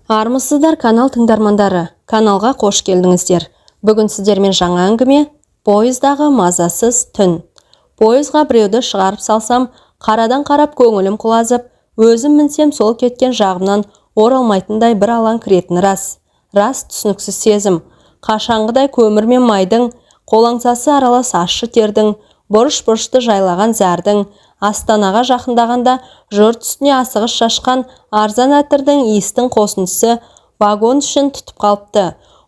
Армысыздар канал тыңдармандары, каналға қош келдіңіздер. Бүгін сіздермен жаңа әңгіме «Пойыздағы мазасыз түн». Пойызға біреуді шығарып салсам, қарадан қарап көңілім құлазып, өзім мінсем сол кеткен жағымнан оралмайтындай бір алаң кіретіні рас. Рас түсініксіз сезім. Қашанғыдай көмір мен майдың, қолаңсасы аралас ащы тердің, бұрыш-бұрышты жайлаған зәрдің, Астанаға жақындағанда жұрт үстіне асығыс шашқан арзан әтірдің иістің қосындысы вагон үшін тұтып қалыпты.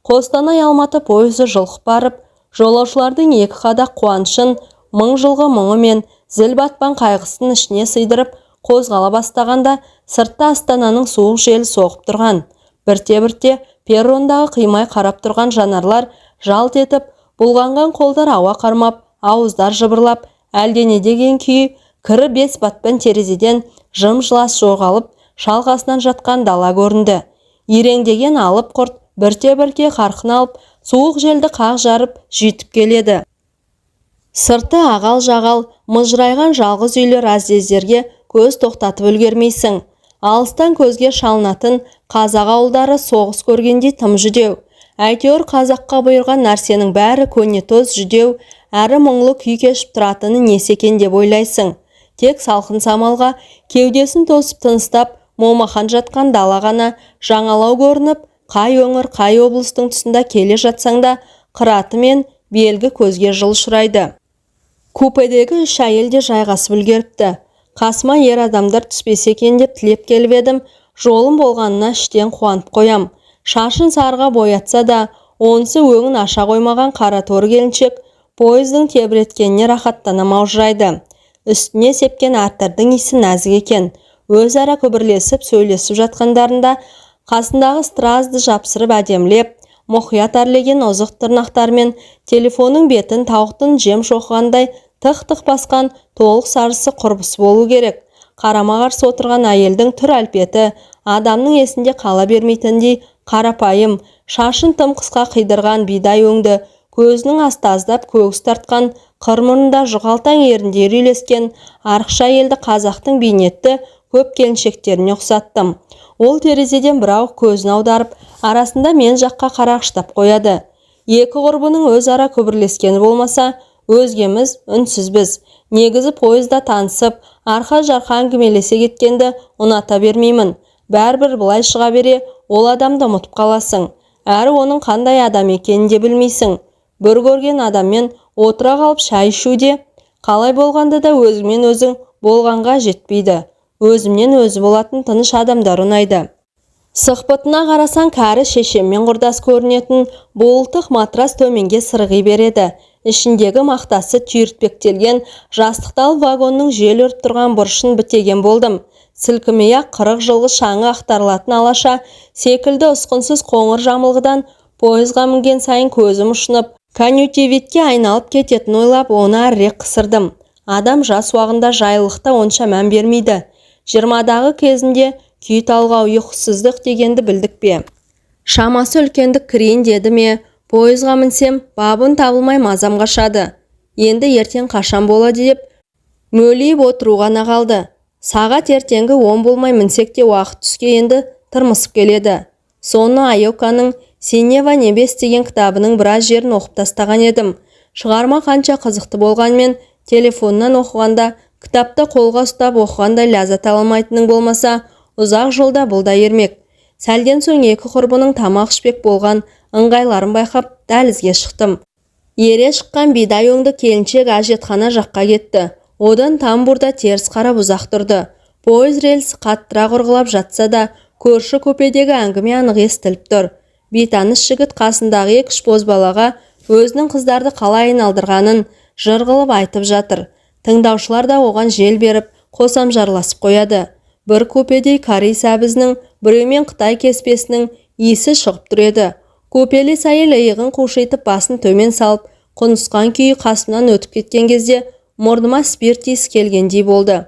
Қостанай Алматы пойызы жылқып барып, жолаушылардың екі қадақ қуанышын, мың жылғы мұңы мен зіл батпан қайғысын ішіне сыйдырып қозғала бастағанда сыртта Астананың суық желі соғып тұрған. Бірте-бірте перрондағы қимай қарап тұрған жанарлар жалт етіп, бұлғанған қолдар ауа қармап, ауыздар жыбырлап, әлдене деген күйі кірі бес батпан терезеден жым-жылас жоғалып, шалғасынан жатқан дала көрінді. Иреңдеген алып құрт бірте-бірте қарқын алып, суық желді қақ жарып жетіп келеді. Сырты ағал-жағал, мыжырайған жалғыз үйлі разъездерге көз тоқтатып үлгермейсің. Алыстан көзге шалынатын қазақ ауылдары соғыс көргендей тым жүдеу. Әйтеуір қазаққа бұйырған нәрсенің бәрі көне тоз жүдеу, әрі мұңлы күй кешіп тұратыны несі екен деп ойлайсың. Тек салқын самалға кеудесін тосып тыныстап, момақан жатқан дала ғана жаңалау көрініп, қай өңір, қай облыстың тұсында келе жатсаң да, қыраты мен белгі көзге жыл ұшырайды. Купедегі үш әйел де жайғасып үлгеріпті. Қасыма ер адамдар түспесе екен деп тілеп келіп едім, жолым болғанына іштен қуанып қоям. Шашын сарыға боятса да, онысы өңін аша қоймаған қара торы келіншек пойыздың тебіреткеніне рахаттана маужырайды. Үстіне сепкен аттардың исі нәзік екен. Өзара күбірлесіп сөйлесіп жатқандарында қасындағы стразды жапсырып әдемлеп, мұқият әрлеген озық тырнақтармен телефонның бетін тауықтың жем шоқығандай тық-тық басқан толық сарысы құрбысы болу керек. Қарама-қарсы отырған әйелдің түр әлпеті адамның есінде қала бермейтіндей қарапайым, шашын тым қысқа қидырған бидай өңді, көзінің асты аздап көгіс тартқан, қырмырында жұқалтаң еріндері үйлескен арықша әйелді қазақтың бейнетті көп келіншектеріне ұқсаттым. Ол терезеден бірауық көзін аударып, арасында мен жаққа қарағыштап қояды. Екі құрбының өзара күбірлескені болмаса, өзгеміз үнсізбіз. Негізі пойызда танысып, арқа-жарқа әңгімелесе кеткенді ұната бермеймін. Бәрібір былай шыға бере, ол адамды ұмытып қаласың. Әрі оның қандай адам екенін де білмейсің. Бір көрген адаммен отыра қалып шай ішуде қалай болғанда да өзіңмен өзің болғанға жетпейді. Өзімнен өзі болатын тыныш адамдар ұнайды. Сықпытына қарасаң кәрі шешеммен құрдас көрінетін болтық матрас төменге сырғи береді. Ішіндегі мақтасы түйіртпектелген жастықтал вагонның жел өрт тұрған бұрышын бітеген болдым. Сілкімей-ақ 40 жылғы шаңы ақтарылатын алаша секілді ұсқынсыз қоңыр жамылғыдан пойызға мінген сайын көзім ұшынып, конъюнктивитке айналып кететін ойлап, оны әрірек қысырдым. Адам жас уағында жайлылықта онша мән бермейді. 20-дағы кезінде күй талғау, ұйқысыздық дегенді білдік пе? Шамасы үлкендік кірейін деді ме? Пойызға мінсем, бабын табылмай мазам қашады. Енді ертең қашан болады деп мөлиіп отыру ғана қалды. Сағат ертеңгі 10 болмай мінсек те уақыт түске енді тырмысып келеді. Соны Айоканың «Синева небес» деген кітабының біраз жерін оқып тастаған едім. Шығарма қанша қызықты болғанмен, телефоннан оқығанда, кітапта қолға ұстап оқығандай ләззат аламайтының болмаса, ұзақ жолда бұл да ермек. Сәлден соң екі құрбының тамақ ішпек болған ыңғайларын байқап, дәлізге шықтым. Ере шыққан бидай өңді келіншек әжетхана жаққа кетті. Одан тамбурда теріс қарап ұзақ тұрды. Пойыз рельсі қаттырақ ұрғылап жатса да, көрші көпедегі әңгіме анық естіліп тұр. Бейтаныс жігіт қасындағы екі бозбалаға өзінің қыздарды қалай айналдырғанын жырғылып айтып жатыр. Тыңдаушылар да оған жел беріп, қосам жарласып қояды. Бір көпедей корей сәбізінің, біреумен Қытай кеспесінің иісі шығып тұр еді. Көпелес әйел иығын қушитып басын төмен салып, құнысқан күйі қасымнан өтіп кеткен кезде мұрныма спирт иісі келгендей болды.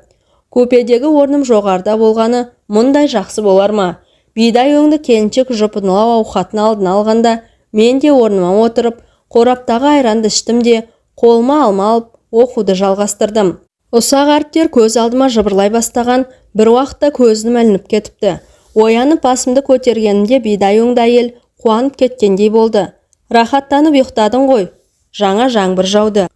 Көпедегі орным жоғарда болғаны мұндай жақсы болар ма? Бидай өңді келіншек жұпынылау ауқатын алдына алғанда, мен де орныма отырып, қораптағы айранды іштім де, қолыма алма алып, оқуды жалғастырдым. Ұсақ әріптер көз алдыма жыбырлай бастаған, бір уақытта көзім ілініп кетіпті. Оянып басымды көтергенімде бидай өңді әйел қуанып кеткендей болды. Рахаттанып ұйықтадың ғой. Жаңа жаңбыр жауды.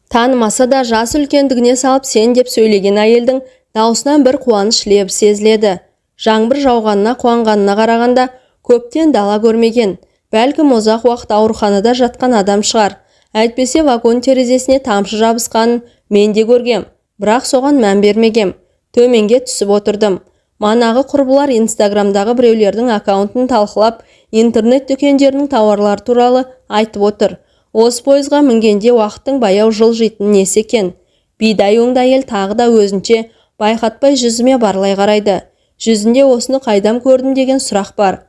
Танымаса да жас үлкендігіне салып сен деп сөйлеген әйелдің даусынан бір қуаныш лебі сезіледі. Жаңбыр жауғанына қуанғанына қарағанда көптен дала көрмеген. Бәлкім ұзақ уақыт ауруханада жатқан адам шығар. Әйтпесе вагон терезесіне тамшы жабысқанын мен де көргем, бірақ соған мән бермегем. Төменге түсіп отырдым. Манағы құрбылар Инстаграмдағы біреулердің аккаунтын талқылап, интернет дүкендерінің тауарлар туралы айтып отыр. Осы пойызға мінгенде уақыттың баяу жылжитын несі екен. Бидай өңді әйел тағы да өзінше байқатпай жүзіме барлай қарайды. Жүзінде осыны қайдам көрдім деген сұрақ бар.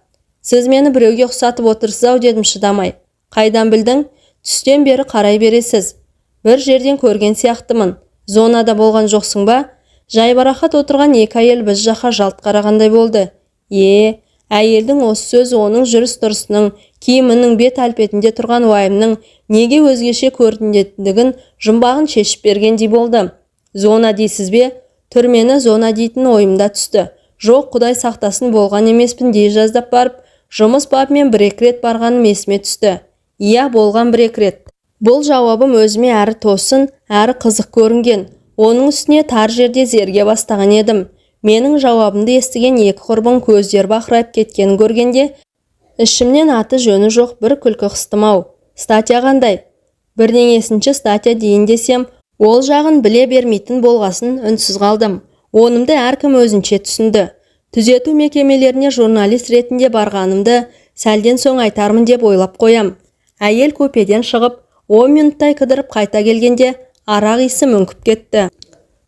Сіз мені біреуге ұқсатып отырсыз-ау дедім шыдамай. Қайдан білдің? Түстен бері қарай бересіз. Бір жерден көрген сияқтымын. Зонада болған жоқсың ба? Жайбарақат отырған екі әйел біз жаққа жалт қарағандай болды. Әйелдің осы сөзі оның жүріс-тұрысының, киімінің, бет әлпетінде тұрған уайымның неге өзгеше көрінетіндігін жұмбағын шешіп бергендей болды. Зона дейсіз бе? Түрмені зона дейтін ойымда түсті. Жоқ, Құдай сақтасын, болған емеспін дей жаздап барып, жұмыс бабымен бір-екі рет барғаным есіме түсті. Иә, болған бір-екі рет. Бұл жауабым өзіме әрі тосын, әрі қызық көрінген. Оның үстіне тар жерде зерге бастаған едім. Менің жауабымды естіген екі құрбың көздер бақырайып кеткенін көргенде, ішімнен аты жөні жоқ бір күлкі қыстым-ау. Статья қандай? Бірдеңесінші статья дейін десем, ол жағын біле бермейтін болғасын үнсіз қалдым. Онымды әркім өзінше түсінді. Түзету мекемелеріне журналист ретінде барғанымды сәлден соң айтармын деп ойлап қоям. Әйел көпеден шығып, 10 минуттай кідіріп қайта келгенде арақ иісі мүңкіп кетті.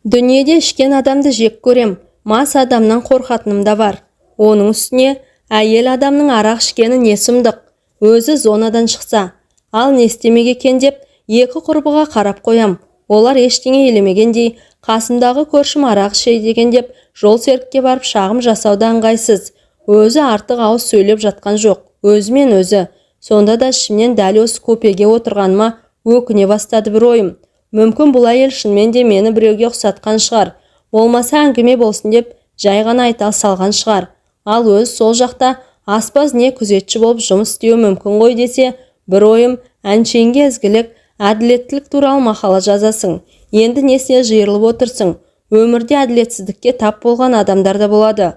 Дүниеде ішкен адамды жек көрем, мас адамнан қорқатыным да бар. Оның үстіне әйел адамның арақ ішкені не сұмдық, өзі зонадан шықса. Ал не істемек екен деп екі құрбыға қарап қоям. Олар ештеңе елемегендей, қасымдағы көршім арақ ішейді деген деп жол серікке барып шағым жасауда ыңғайсыз. Өзі артық ауыз сөйлеп жатқан жоқ, өзімен өзі. Сонда да ішімнен дәл осы көпеге отырғаныма өкіне бастады бір ойым. Мүмкін бұл әйел шынымен де мені біреуге ұқсатқан шығар. Болмаса әңгіме болсын деп жай ғана айта салған шығар. Ал өз сол жақта аспаз не күзетші болып жұмыс істеуі мүмкін ғой десе, бір ойым, әншейінге ізгілік, әділеттілік туралы мақала жазасың. Енді несіне жиырылып отырсың? Өмірде әділетсіздікке тап болған адамдар да болады.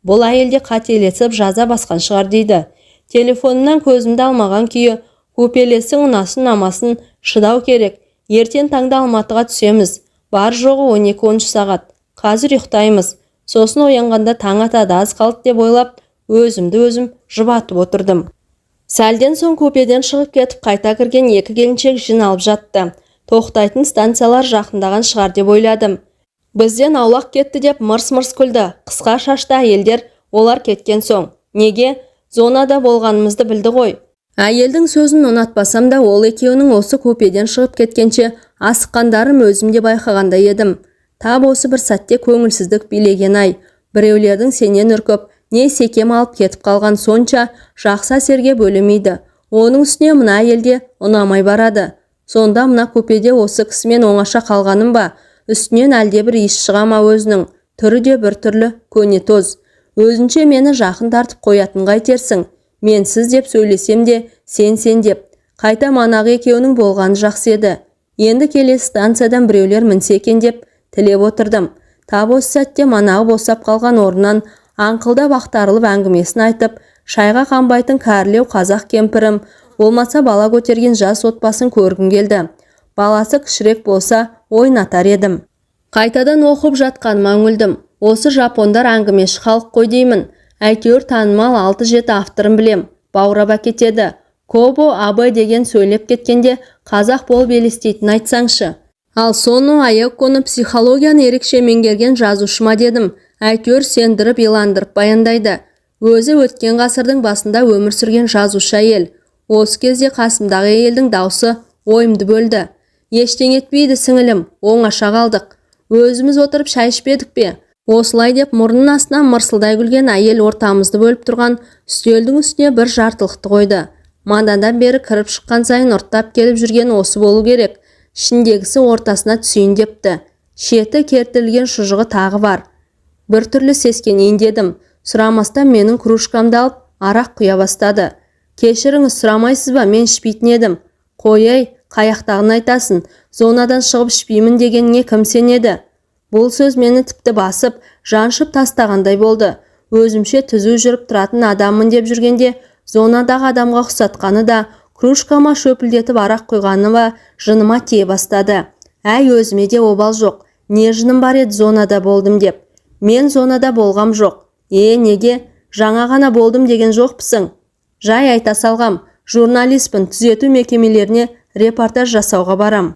Бұл әйелде қателесіп жаза басқан шығар дейді. Телефонымнан көзімді алмаған күйі, көпелесің ұнасын намасын шыдау керек. Ертең таңда Алматыға түсеміз. Бар жоғы 12-13 сағат. Қазір ұйықтаймыз. Сосын оянғанда таң атады аз қалды деп ойлап, өзімді өзім жұбатып отырдым. Сәлден соң көпеден шығып кетіп қайта кірген екі келіншек жиналып жатты. Тоқтайтын станциялар жақындаған шығар деп ойладым. Бізден аулақ кетті деп мырс-мырс күлді. Қысқа шашты әйелдер олар кеткен соң. Неге? Зонада болғанымызды білді ғой. Әйелдің сөзін ұнатпасам да ол екеуінің осы көпеден шығып кеткенше асыққандарын өзімде байқағандай едім. Тап осы бір сәтте көңілсіздік билеген-ай. Біреулердің сенен үркіп, не секем алып кетіп қалған сонша жақсы әсерге бөлемейді. Оның үстіне мына әйелде ұнамай барады. Сонда мына көпеде осы кісімен оңаша қалғаным ба? Үстінен әлде бір иіс шыға ма өзінің? Түрі де бір түрлі, көне тоз. Өзінше мені жақын тартып қоятын қайтерсің? Мен сіз деп сөйлесем де, сен деп. Қайта манағы екеуінің болғаны жақсы еді. Енді келесі станциядан біреулер мінсе екен деп тілеп отырдым. Тап осы сәтте манағы босап қалған орнынан аңқылдап ақтарылып әңгімесін айтып, шайға қанбайтын кәрілеу қазақ кемпірім, болмаса бала көтерген жас отбасын көргім келді. Баласы кішірек болса ойнатар едім. Қайтадан оқып жатқаныма үңілдім. Осы жапондар әңгімеші халық қой деймін. Әйтеуір танымал 6-7 авторын білем. Баурап әкетеді. Кобо Абай деген сөйлеп кеткенде қазақ болып елестейтін айтсаңшы. Ал соны Аяконы психологияны ерекше меңгерген жазушыма дедім. Әйтеуір сендіріп иландырып баяндайды. Өзі өткен ғасырдың басында өмір сүрген жазушы әйел. Осы кезде қасымдағы әйелдің даусы ойымды бөлді. Ештеңе етпейді сіңілім, оңаша қалдық. Өзіміз отырып шай ішпедік пе? Осылай деп мұрнын астынан мырсылдай күлген әйел ортамызды бөліп тұрған үстелдің үстіне бір жартылықты қойды. Мандадан бері кіріп шыққан сайын ұрттап келіп жүрген осы болу керек. Ішіндегісі ортасына түсейін депті. Шеті кертілген шұжығы тағы бар. Бір түрлі сескенейін дедім. Сұрамастан менің кружкамды алып арақ құя бастады. Кешіріңіз, сұрамайсыз ба, мен ішпейтін едім. Қой, қаяқтағын айтасың, зонадан шығып ішпеймін дегеніңе кім сенеді? Бұл сөз мені тіпті басып, жаншып тастағандай болды. Өзімше түзу жүріп тұратын адаммын деп жүргенде, зонадағы адамға ұқсатқаны да, кружкама шөпілдетіп арақ құйғаны ба, жыныма тие бастады. Әй, өзіме де обал жоқ. Не жыным бар еді зонада болдым деп. Мен зонада болғам жоқ. Неге? Жаңа ғана болдым деген жоқпысың? Жай айта салғам, журналистпін, түзету мекемелеріне репортаж жасауға барам.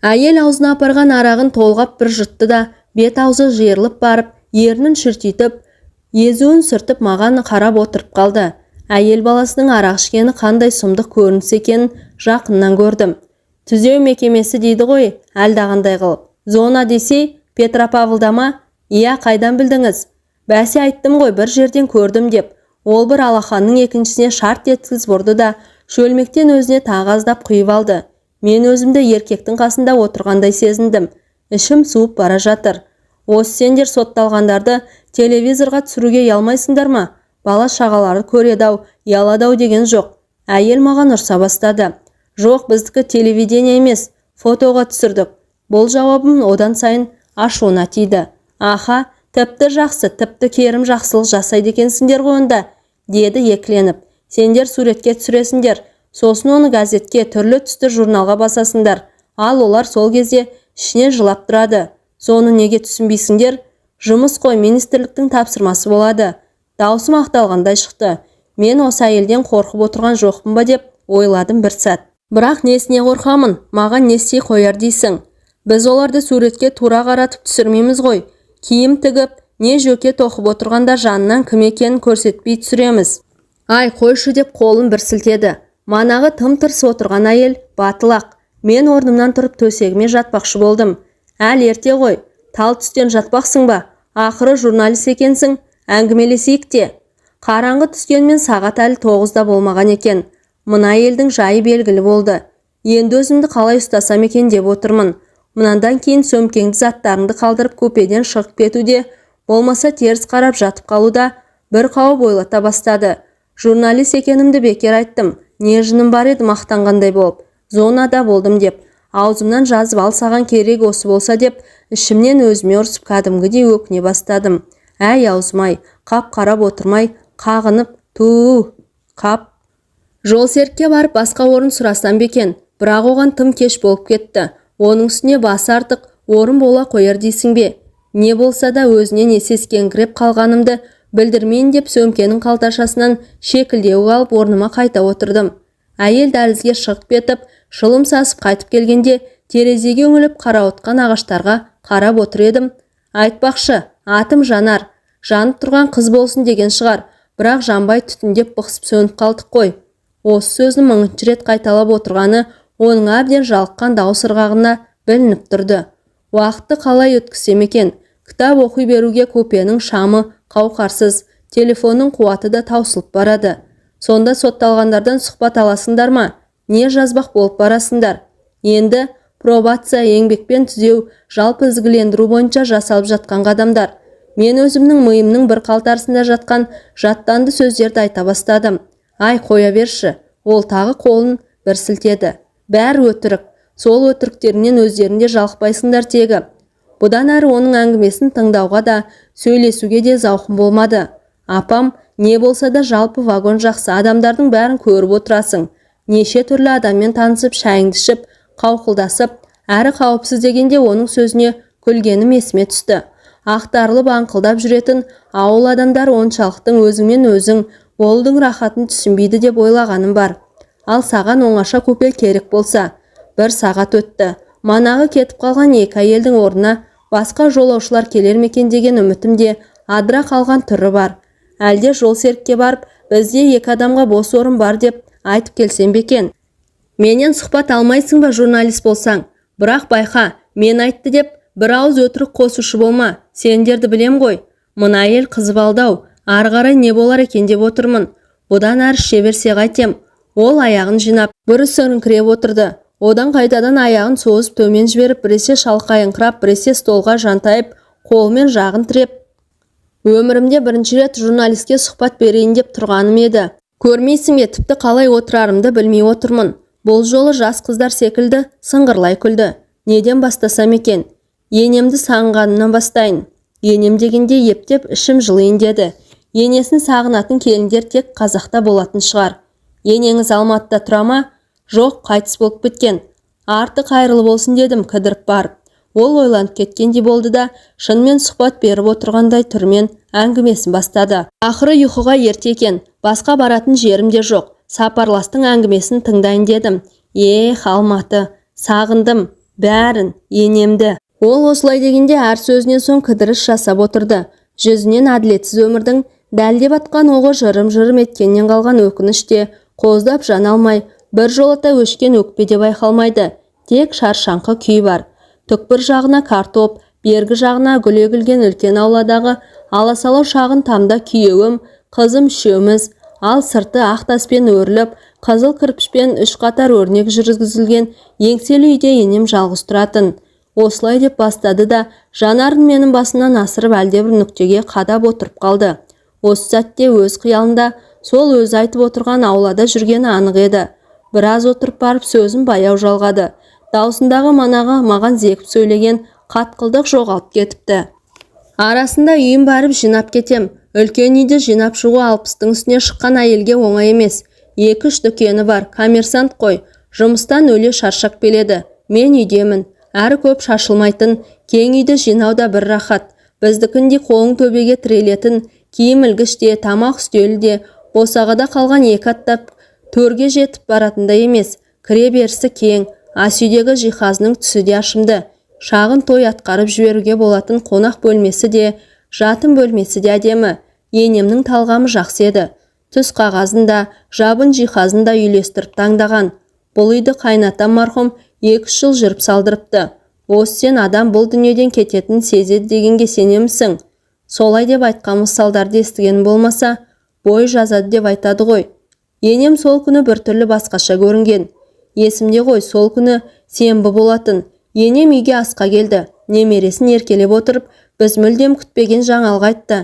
Әйел аузына апарған арағын толғап бір жұртты да, бет аузы жиырылып барып, ернін шүртитіп, езуін сүртіп маған қарап отырып қалды. Әйел баласының арақ ішкені қандай сұмдық көрініс екенін жақыннан көрдім. Түзеу мекемесі дейді ғой, әлдағандай қылып. Зона десе, Петропавлда ма? Иә, қайдан білдіңіз? Бәсе айттым ғой, бір жерден көрдім деп. Ол бір алақанның екіншісіне шарт еткізіп ұрды да, шөлмектен өзіне тағы аздап құйып алды. Мен өзімді еркектің қасында отырғандай сезіндім. Ішім суып бара жатыр. Осы сендер сотталғандарды телевизорға түсіруге ұялмайсыңдар ма? Бала шағалары көредау, ұяладау деген жоқ. Әйел маған ұрса бастады. Жоқ, біздікі телевидение емес, фотоға түсірдік. Бұл жауабым одан сайын ашуына тиді. Аха, тіпті жақсы, тіпті керім жақсылық жасайды екенсіңдер ғой онда, деді екіленіп. Сендер суретке түсіресіңдер, сосын оны газетке, түрлі түсті журналға басасыңдар. Ал олар сол кезде ішіне жылап тұрады. Соны неге түсінбейсіңдер? Жұмыс қой, министрліктің тапсырмасы болады. Даусым ақталғандай шықты. Мен осы әйелден қорқып отырған жоқпын ба деп ойладым бір сәт. Бірақ несіне қорқамын? Маған не істей қояр дейсің? Біз оларды суретке тура қаратып түсірмейміз ғой. Киім тігіп, не жөке тоқып отырғанда жанынан кім екенін көрсетпей түсіреміз. Ай, қойшы деп қолын бір сілтеді. Манағы тым-тырс отырған әйел батылақ. Мен орнымнан тұрып төсегіме жатпақшы болдым. Әл ерте ғой, тал түстен жатпақсың ба? Ақыры журналист екенсің, әңгімелесейік те. Қараңғы түскенмен сағат әлі 9-да болмаған екен. Мына әйелдің жайы белгілі болды. Енді өзімді қалай ұстасам екен деп отырмын. Мұнандан кейін сөмкеңді заттарыңды қалдырып купеден шығып кетуде, болмаса теріс қарап жатып қалуда бір қауіп ойлата бастады. Журналист екенімді бекер айттым. Не жыным бар еді мақтанғандай болып. Зонада болдым деп. Аузымнан жазып ал саған керек осы болса деп, ішімнен өзіме ұрсып кәдімгідей өкіне бастадым. Әй аузымай, қап қарап отырмай, қағынып, қап. Жолсерікке барып басқа орын сұрасам бекен, бірақ оған тым кеш болып кетті. Оның үстіне басы артық орын бола қояр дейсің бе? Не болса да өзінен есескеңгіреп қалғанымды білдірмейін деп сөмкенің қалташасынан шекілдеу алып орныма қайта отырдым. Әйел дәлізге шығып кетіп, шылым сасып қайтып келгенде терезеге үңіліп қарауытқан ағаштарға қарап отыр едім. Айтпақшы, атым Жанар. Жанып тұрған қыз болсын деген шығар, бірақ жанбай түтіндеп бықсып сөніп қалдық қой. Осы сөзін мыңыншы рет қайталап отырғаны оның әбден жалыққан дауыс ырғағына білініп тұрды. Уақытты қалай өткізсем екен? Кітап оқи беруге купенің шамы қауқарсыз, телефонның қуаты да таусылып барады. Сонда сотталғандардан сұхбат аласыңдар ма? Не жазбақ болып барасыңдар? Енді пробация, еңбекпен түзеу, жалпы ізгілендіру бойынша жасалып жатқан қадамдар. Мен өзімнің миымның бір қалтарысында жатқан жаттанды сөздерді айта бастадым. Ай, қоя берші. Ол тағы қолын бір сілтеді. Бәрі өтірік. Сол өтіріктерінен өздерінде жалықпайсыңдар тегі. Бұдан әрі оның әңгімесін тыңдауға да, сөйлесуге де зауқым болмады. Апам, не болса да жалпы вагон жақсы адамдардың бәрін көріп отырасың. Неше түрлі адаммен танысып, шайыңды ішіп, қауқылдасып, әрі қауіпсіз дегенде оның сөзіне күлгенім есіме түсті. Ақтарылып аңқылдап жүретін ауыл адамдар оншалықтың өзіңмен өзің болдың рахатын түсінбейді деп ойлағаным бар. Ал саған оңаша купе керек болса. Бір сағат өтті. Манағы кетіп қалған екі әйелдің орнына басқа жолаушылар келер мекен деген үмітім де адыра қалған түрі бар. Әлде жолсерікке барып, бізде екі адамға бос орын бар деп айтып келсем бекен. Менен сұхбат алмайсың ба журналист болсаң? Бірақ байқа, мен айтты деп бір ауыз өтірік қосушы болма. Сендерді білем ғой. Мына әйел қызып алдау. Ары қарай не болар екен деп отырмын. Бұдан әрі іше берсе қайтем. Ол аяғын жинап, бір сөріңкіреп отырды. Одан қайтадан аяғын созып төмен жіберіп, біресе шалқайыңқырап, біресе столға жантайып, қолымен жағын тіреп, Өмірімде бірінші рет журналистке сұхбат берейін деп тұрғаным еді. Көрмейсің бе, тіпті қалай отырарымды білмей отырмын. Бұл жолы жас қыздар секілді сыңғырлай күлді. Неден бастасам екен? Енемді сағынғанымнан бастайын. Енем дегенде ептеп ішім жылайын деді. Енесін сағынатын келіндер тек Қазақта болатын шығар. Енеңіз Алматыда тұра ма? Жоқ, қайтыс болып кеткен. Арты қайырлы болсын дедім кідіріп барып. Ол ойланып кеткендей болды да, шынымен сұхбат беріп отырғандай түрмен әңгімесін бастады. Ақыры ұйқыға ерте екен, басқа баратын жерім де жоқ. Сапарластың әңгімесін тыңдайын дедім. Алматы, сағындым, бәрін, енемді. Ол осылай дегенде әр сөзінен соң кідіріс жасап отырды. Жүзінен әділетсіз өмірдің дәлдеп атқан оғы жырым-жырым еткеннен қалған өкініш те қоздап жана алмай, бір жолата өшкен өкпе де байқалмайды. Тек шаршаңқы күй бар. Түкпір жағына картоп, бергі жағына гүл егілген үлкен ауладағы аласалау шағын тамда күйеуім, қызым үшеуміз, ал сырты ақ таспен өріліп, қызыл кірпішпен 3 қатар өрнек жүргізілген еңселі үйде енем жалғыз тұратын. Осылай деп бастады да, жанарын менің басынан асырып әлдебір нүктеге қадап отырып қалды. Осы сәтте өз қиялында сол өзі айтып отырған аулада жүргені анық еді. Біраз отырып барып сөзін баяу жалғады. Даусындағы манағы маған зекіп сөйлеген қатқылдық жоғалып кетіпті. Арасында үйім барып жинап кетем. Үлкен үйді жинап шығу 60-тың үстіне шыққан әйелге оңай емес. 2-3 дүкені бар, коммерсант қой. Жұмыстан өле шаршап келеді. Мен үйдемін. Әрі көп шашылмайтын, кең үйді жинауда бір рахат. Біздікіндей қолың төбеге тірелетін, киім ілгіште, тамақ үстелі де, босағада қалған 2 аттап төрге жетіп баратында емес. Кіре берісі кең, ас үйдегі жиһазының түсі де ашымды. Шағын той атқарып жіберуге болатын қонақ бөлмесі де, жатын бөлмесі де әдемі. Енемнің талғамы жақсы еді. Түс қағазында, жабын жиһазында үйлестіріп таңдаған. Бұл үйді қайнатам марқұм 2 жыл жүріп салдырыпты. Осы сен адам бұл дүниеден кететін сезеді дегенге сенемісің? Солай деп айтқан мысалдарды естіген болмаса, бой жазады деп айтады ғой. Енем сол күні біртүрлі басқаша көрінген. Есімде ғой, сол күні сенбі болатын. Енем үйге асқа келді. Немересін еркелеп отырып, біз мүлдем күтпеген жаңалық айтты.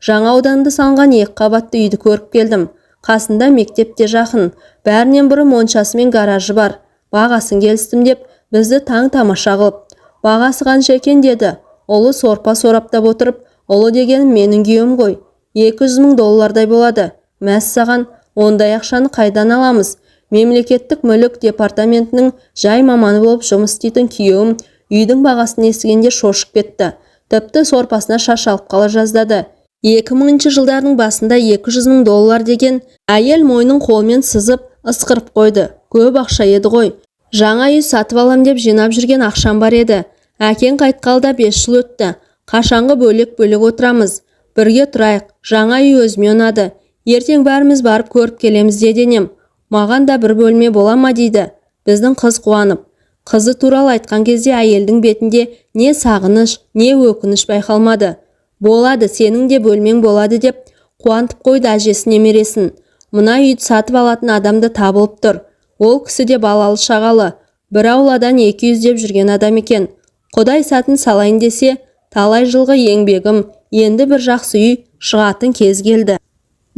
Жаңа ауданды салынған 2 қабатты үйді көріп келдім. Қасында мектеп те жақын. Бәрінен бұрын моншасы мен гаражы бар. Бағасын келістім деп, бізді таң тамаша қылып. Бағасы қанша екен деді. Олы сорпа сораптап отырып, олы деген менің күйеуім ғой. 200 000 доллардай болады. Мәссаған, ондай ақшаны қайдан аламыз? Мемлекеттік мүлік департаментінің жай маманы болып жұмыс істейтін күйеуім үйдің бағасын естігенде шошып кетті. Тіпті сорпасына шашалып қала жаздады. 2000 жылдардың басында 200 000 доллар деген әйел мойның қолмен сызып ысқырып қойды. Көп ақша еді ғой. Жаңа үй сатып алам деп жинап жүрген ақшам бар еді. Әкең қайтқалда 5 жыл өтті. Қашанғы бөлек-бөлек отырамыз. Бірге тұрайық. Жаңа үй өзіме ұнады. Ертең бәріміз барып көріп келеміз деденем. Маған да бір бөлме бола ма дейді. Біздің қыз қуанып. Қызы туралы айтқан кезде әйелдің бетінде не сағыныш, не өкініш байқалмады. Болады, сенің де бөлмең болады деп қуантып қойды әжесі немересін. Мына үйді сатып алатын адамды табылып тұр. Ол кісі де балалы шағалы. Бір ауладан 200 деп жүрген адам екен. Құдай сатын салайын десе, талай жылғы еңбегім, енді бір жақсы үй шығатын кез келді.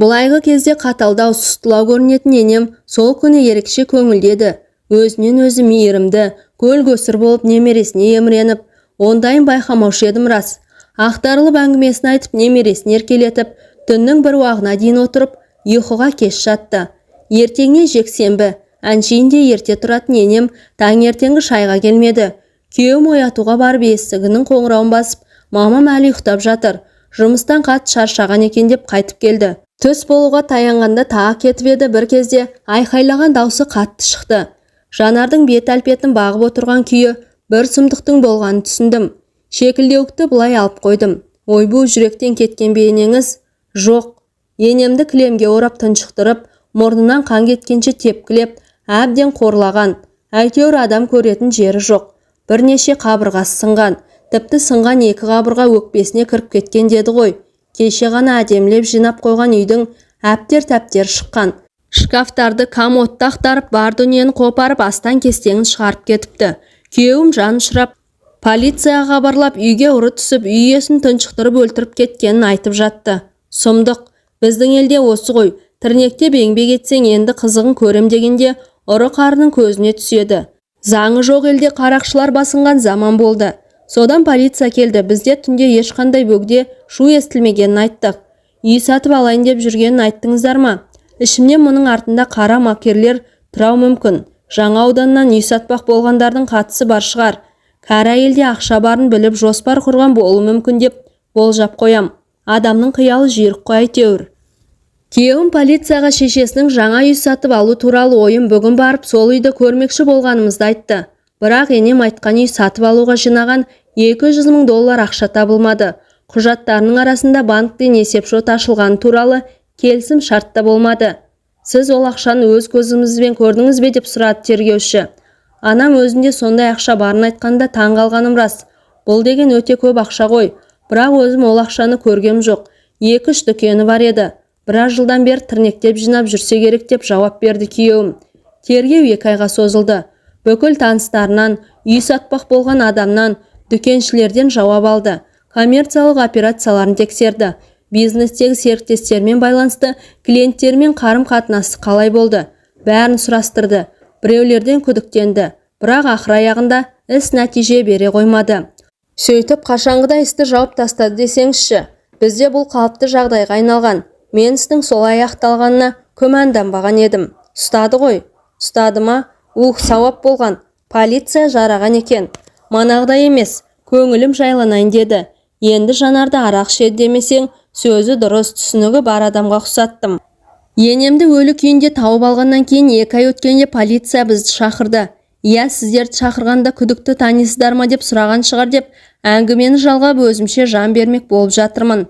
Бұлайғы кезде қаталдау, сұстылау көрінетін енем сол күні ерекше көңілдеді. Өзінен өзі мейірімді, көл-көсір болып немересіне еміреніп, ондайын байқамаушы едім рас. Ақтарылып әңгімесін айтып, немересін еркелетіп, түннің бір уағына дейін отырып, ұйқыға кеш жатты. Ертеңіне жексенбі, әншейінде ерте тұратын енем таңертеңгі шайға келмеді. Күйеуім оятуға барып есігінің қоңырауын басып, мамам әлі ұйықтап жатыр. Жұмыстан қатты шаршаған екен деп қайтып келді. Түс болуға таянғанда тағы кетіп еді, бір кезде айқайлаған даусы қатты шықты. Жанардың бет әлпетін бағып отырған күйі бір сұмдықтың болғанын түсіндім. Шекілдеуікті бұлай алып қойдым. Ойбу, жүректен кеткен бейнеңіз? Жоқ. Енемді кілемге орап тұншықтырып, мұрнынан қан кеткенше тепкілеп, әбден қорлаған. Әйтеуір адам көретін жері жоқ. Бірнеше қабырғасы сынған. Тіпті сынған 2 қабырға өкпесіне кіріп кеткен деді ғой. Кеше ғана әдемілеп жинап қойған үйдің әптер-тәптер шыққан. Шкафтарды комодта ақтарып, бар дүниені қопарып, астан кестеңін шығарып кетіпті. Күйеуім жан ұшырап, Полицияға хабарлап, үйге ұры түсіп, үй иесін тұншықтырып өлтіріп кеткенін айтып жатты. Сұмдық, біздің елде осы ғой, тірнектеп еңбек етсең енді қызығын көрем дегенде ұры қарының көзіне түседі. Заңы жоқ елде қарақшылар басынған заман болды. Содан полиция келді, бізде түнде ешқандай бөгде шу естілмегенін айттық. Үй сатып алайын деп жүргенін айттыңыздар ма? Ішімнен мұның артында қара макерлер тұрау мүмкін. Жаңа ауданнан үй сатпақ болғандардың қатысы бар шығар. Кәрі әйелде ақша барын біліп жоспар құрған болуы мүмкін деп болжап қоям. Адамның қиялы жүйрік қой әйтеуір. Күйеуім полицияға шешесінің жаңа үй сатып алу туралы ойын бүгін барып сол үйді көрмекші болғанымызды айтты. Бірақ енем айтқан үй сатып алуға жинаған $200,000 ақша табылмады. Құжаттарының арасында банктен есепшот ашылғаны туралы келісім шартта болмады. Сіз ол ақшаны өз көзіңізбен көрдіңіз бе деп сұрады тергеуші. Анам өзінде сондай ақша барын айтқанда таң қалғаным рас. Бұл деген өте көп ақша ғой. Бірақ өзім ол ақшаны көргем жоқ. 2-3 дүкені бар еді. Біраз жылдан бері тірнектеп жинап жүрсе керек деп жауап берді күйеуім. Тергеу 2 айға созылды. Бүкіл таныстарынан, үй сатпақ болған адамнан, дүкеншілерден жауап алды. Коммерциялық операцияларын тексерді. Бизнестегі серіктестермен байланысты, клиенттермен қарым-қатынасы қалай болды? Бәрін сұрастырды. Біреулерден күдіктенді. Бірақ ақыр аяғында іс нәтиже бере қоймады. Сөйтіп қашанғыда істі жауып тастады десеңізші. Бізде бұл қалыпты жағдайға айналған. Мен істің солай аяқталғанына күмәнданбаған едім. Ұстады ғой. Ұстады ма? Сауап болған. Полиция жараған екен. Манағыдай емес, көңілім жайланайын деді. Енді жанарды арақ ішеді демесең, сөзі дұрыс, түсінігі бар адамға ұқсаттым. Енемді өлі күйінде тауып алғаннан кейін 2 ай өткенде полиция бізді шақырды. Иә, сіздерді шақырғанда күдікті танисыздар ма деп сұраған шығар деп, әңгімені жалғап өзімше жан бермек болып жатырмын.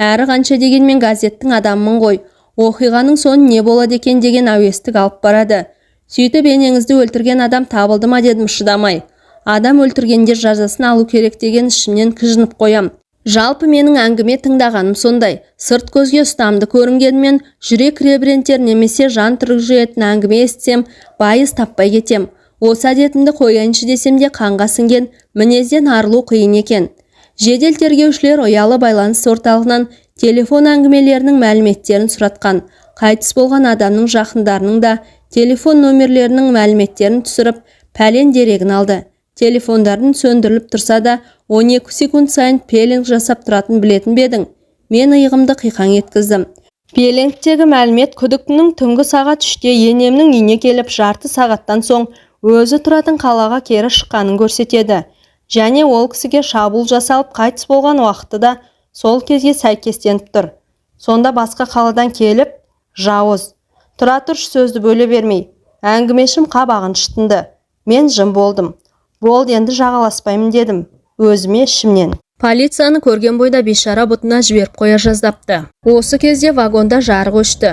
Әрі қанша дегенмен газеттің адаммын ғой. Оқиғаның соңы не болады екен деген әуестік алып барады. Сөйтіп енеңізді өлтірген адам табылды ма дедім шыдамай. Адам өлтіргендер жазасын алу керек деген ішімнен кіжініп қоям. Жалпы менің әңгіме тыңдағаным сондай. Сырт көзге ұстамды көрінгенмен жүрек ребрентер немесе жан түршігетін әңгіме естісем, байыз таппай кетем. Осы әдетімді қояйыншы десем де қанға сіңген мінезден арылу қиын екен. Жедел тергеушілер ұялы байланыс орталығынан телефон әңгімелерінің мәліметтерін сұратқан. Қайтыс болған адамның жақындарының да телефон нөмірлерінің мәліметтерін түсіріп, пәлен дерегін алды. Телефондардың сөндіріліп тұрса да 12 секунд сайын пелинг жасап тұратын білетін бедің. Мен иығымды қиқаң еткіздім. Пелингтегі мәлімет күдіктінің түнгі сағат 3-те енемнің үйіне келіп жарты сағаттан соң өзі тұратын қалаға кері шыққанын көрсетеді. Және ол кісіге шабуыл жасалып қайтыс болған уақыты да сол кезге сәйкестеніп тұр. Сонда басқа қаладан келіп, жауыз. Тұра тұрш сөзді бөле бермей. Әңгімешім қабағын шытынды. Мен жым болдым. Болды, енді жағаласпаймын дедім. Өзіме ішімнен. Полицияны көрген бойда бейшара бұтына жіберіп қоя жаздапты. Осы кезде вагонда жарық өшті.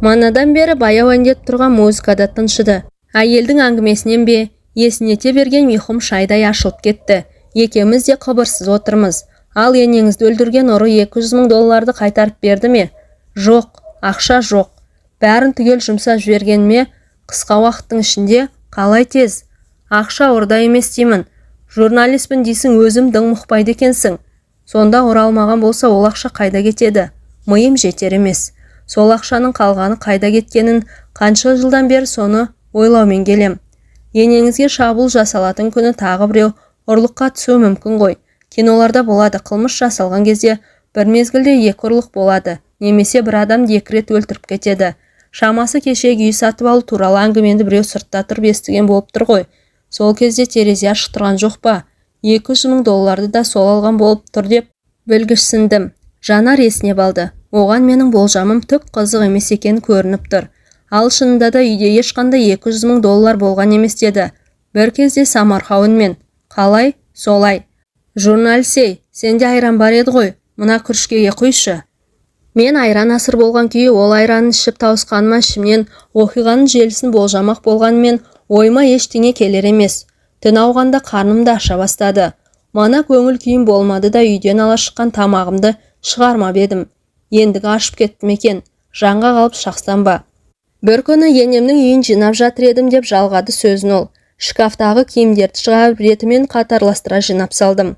Манадан бері баяу әндетіп тұрған музыкада тыншыды. Әйелдің әңгімесінен бе, есінете берген ұйқым шайдай ашылып кетті. Екеуміз де қыбырсыз отырмыз. Ал енеңізді өлтірген ұры $200,000 қайтарып берді ме? Жоқ, ақша жоқ. Бәрін түгел жұмсап жіберген ме? Қысқа уақыттың ішінде қалай тез? Ақша ұрда емес деймін. Журналистпін дейсің, өзім дың мұқпайды екенсің. Сонда оралмаған болса ол ақша қайда кетеді? Миым жетер емес. Сол ақшаның қалғаны қайда кеткенін қанша жылдан бері соны ойлаумен келем. Енеңізге шабуыл жасалатын күні тағы біреу ұрлыққа түсуі мүмкін ғой. Киноларда болады, қылмыс жасалған кезде бір мезгілде 2 ұрлық болады, немесе бір адам 2 рет өлтіріп кетеді. Шамасы кешегі үй сатып алу туралы әңгіменді біреу сыртта тұрып естіген болып тұр ғой. Сол кезде терезе ашық тұрған жоқ па? $200,000 да сол алған болып тұр деп білгішсіндім. Жанар есіне балды. Оған менің болжамым түк қызық емес екен көрініп тұр. Ал шынында да үйде ешқандай $200,000 болған емес деді. Бір кезде самарқау үнмен. Қалай? Солай. Журналисей, сенде айран бар еді ғой. Мына күрішкеге құйшы. Мен айран асыр болған күйі ол айранын ішіп тауысқаныма ішімнен оқиғаның желісін болжамақ болғанымен ойыма ештеңе келер емес. Түн ауғанда қарнымды аша бастады. Мана көңіл күйім болмады да үйден ала шыққан тамағымды шығармап едім. Ендігі ашып кеттім екен. Жанға қалып шақсам ба. Бір күні енемнің үйін жинап жатыр едім деп жалғады сөзін ол. Шкафтағы киімдерді шығарып ретімен қатарластыра жинап салдым.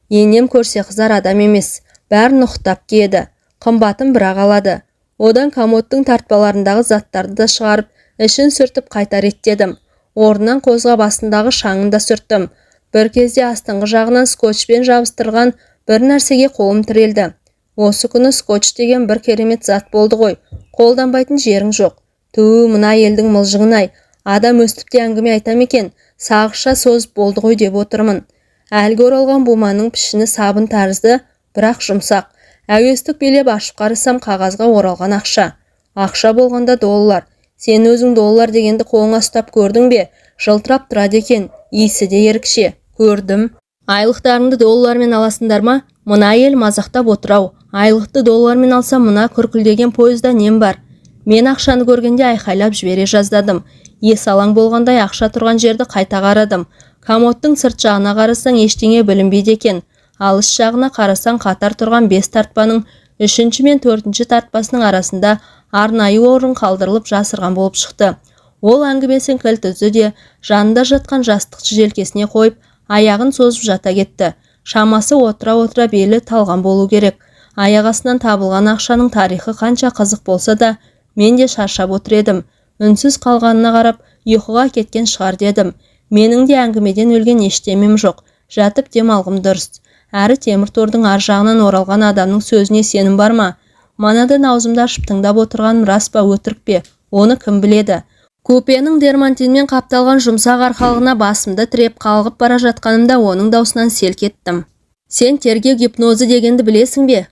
Енем көрсе қызар адам емес, бәрін ұқтап киеді. Қымбатын бірақ алады. Одан комодтың тартпаларындағы заттарды да шығарып, ішін сүртіп қайта реттедім. Орнынан қозғап астындағы шаңын да сүрттім. Бір кезде астыңғы жағынан скотчпен жабыстырған бір нәрсеге қолым тірелді. Осы күні скотч деген бір керемет зат болды ғой. Қолданбайтын жерің жоқ. Мына елдің мылжыңын-ай, адам өстіп те әңгіме айтам екен, сағызша созып болды ғой деп отырмын. Әлгі оралған буманың пішіні сабын тәрізді, бірақ жұмсақ. Әуестік белеп ашып қарасам қағазға оралған ақша. Ақша болғанда доллар. Сен өзің доллар дегенді қолыңа ұстап көрдің бе? Жылтырап тұрады екен, иісі де ерекше. Көрдім. Айлықтарыңды доллармен аласыңдар ма? Мына ел мазақтап отырау. Айлықты доллармен алса, мына күркілдеген пойызда нем бар? Мен ақшаны көргенде айқайлап жібере жаздадым. Есалаң болғандай ақша тұрған жерді қайта қарадым. Комодтың сырт жағына қарасаң ештеңе білінбейді екен. Алыс жағына қарасаң қатар тұрған 5 тартпаның 3-ші мен 4-ші тартпасының арасында арнайы орын қалдырылып жасырған болып шықты. Ол әңгімесін кілт үзді де жанында жатқан жастықты желкесіне қойып, аяғын созып жата кетті. Шамасы отыра-отыра белі талған болу керек. Аяқ астынан табылған ақшаның тарихы қанша қызық болса да, мен де шаршап отыр едім. Үнсіз қалғанына қарап, ұйқыға кеткен шығар дедім. Менің де әңгімеден өлген ештемем жоқ. Жатып демалғым дұрыс. Әрі темір тордың ар жағынан оралған адамның сөзіне сенім бар ма? Манадан аузымды ашып тыңдап отырғаным рас па, өтірік пе? Оны кім біледі? Купенің дермантинмен қапталған жұмсақ арқалығына басымды тіреп қалғып бара жатқанымда оның даусынан селк еттім. Сен тергеу гипнозы дегенді білесің бе?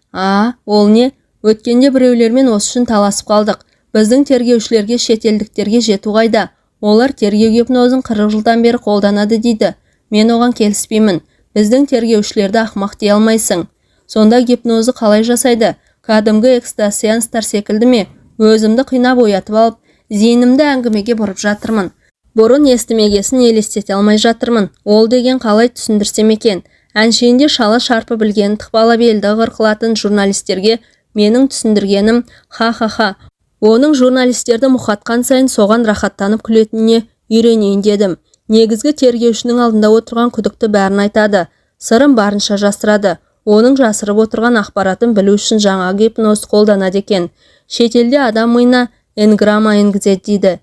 Ол не? Өткенде біреулермен осы үшін таласып қалдық. Біздің тергеушілерге шетелдіктерге жету қайда? Олар тергеу гипнозын 40 жылдан бері қолданады дейді. Мен оған келіспеймін. Біздің тергеушілерді ақымақ дей алмайсың. Сонда гипнозы қалай жасайды? Кәдімгі экстасеанстар секілді ме? Өзімді қинап оятып алып, зейінімді әңгімеге бұрып жатырмын. Бұрын естімегесін елестете алмай жатырмын. Ол деген қалай түсіндірсем екен? Әншейінде шала шарпы білген тықпала белді ғырқылатын журналистерге менің түсіндіргенім ха-ха-ха. Оның журналистерді мұқатқан сайын соған рахаттанып күлетініне үйренейін дедім. Негізгі тергеушінің алдында отырған күдікті бәрін айтады. Сырым барынша жасырады. Оның жасырып отырған ақпаратын білу үшін жаңа гипноз қолданады екен. Шетелде адам миына энграмма енгізеді дейді.